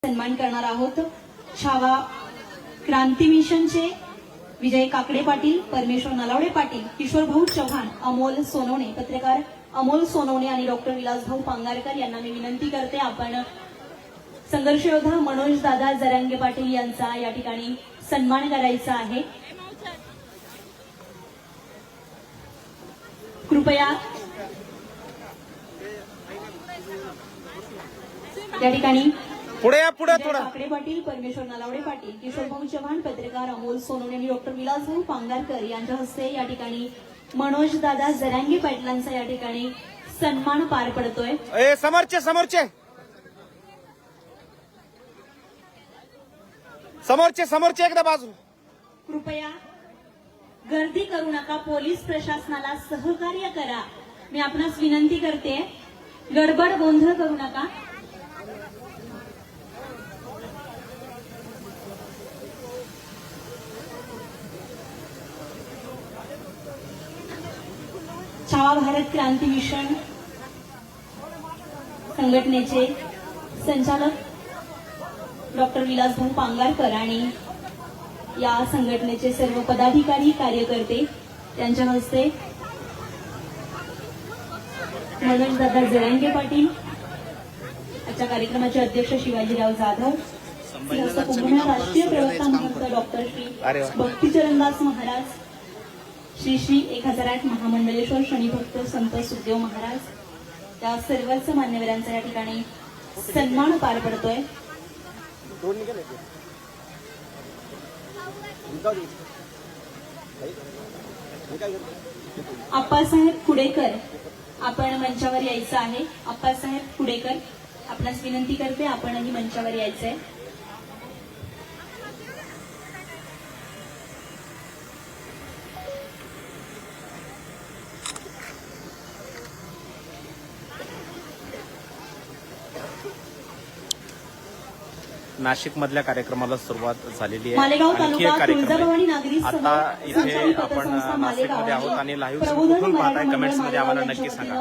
सन्मान करणार आहोत। छावा क्रांती मिशनचे विजय काकडे पाटील, परमेश्वर नलावडे पाटील, किशोर भाऊ चव्हाण, अमोल सोनवणे, पत्रकार अमोल सोनवणे आणि डॉक्टर विलासभाऊ पांगारकर यांना मी विनंती करते, आपण संघर्ष योद्धा मनोज दादा जरांगे पाटील यांचा या ठिकाणी सन्मान करायचा आहे। कृपया या ठिकाणी पुढे या, पुढे थोडा। काकडे पाटील, परमेश्वर नलावडे पाटील, किशोर भाऊ चव्हाण, पत्रकार अमोल सोनवणे आणि डॉक्टर विलासभाऊ पांगारकर यांच्या हस्ते या ठिकाणी मनोज दादा जरांगे पाटलांचा या ठिकाणी सन्मान पार पडतोय। समोरचे समोरचे समोरचे समोरचे एकदा बाजू। कृपया गर्दी करू नका, पोलीस प्रशासनाला सहकार्य करा, मी आपणास विनंती करते, गडबड गोंधळ करू नका। छावा भारत क्रांती मिशन संघटनेचे संचालक डॉक्टर विलासभाऊ पांगारकर आणि या संघटनेचे सर्व पदाधिकारी कार्यकर्ते यांच्या हस्ते मनोज दादा जरांगे पाटील, आजच्या कार्यक्रमाचे अध्यक्ष शिवाजीराव जाधव, कुंभमेळा राष्ट्रीय प्रवक्ता महंत डॉक्टर श्री भक्तीचरणदास महाराज, श्री श्री 1008 महामंडलेश्वर शनिभक्त संत सुखदेव महाराज, त्या सर्वच मान्यवरांचा या ठिकाणी सन्मान पार पडतोय। आप्पासाहेब कुडेकर, आपण मंचावर यायचं आहे। आप्पासाहेब कुडेकर, आपणास विनंती करते, आपणही मंचावर यायचंय। नाशिक मधल्या कार्यक्रमाला सुरुवात झालेली आहे। मालेगाव आणखी एक तालुका कार्यक्रम तुळजाभवानी नागरी आहे। आता इथे आपण नाशिकमध्ये आहोत आणि लाईव्ह कुठून पाहताय कमेंट्स मध्ये आम्हाला नक्की सांगा।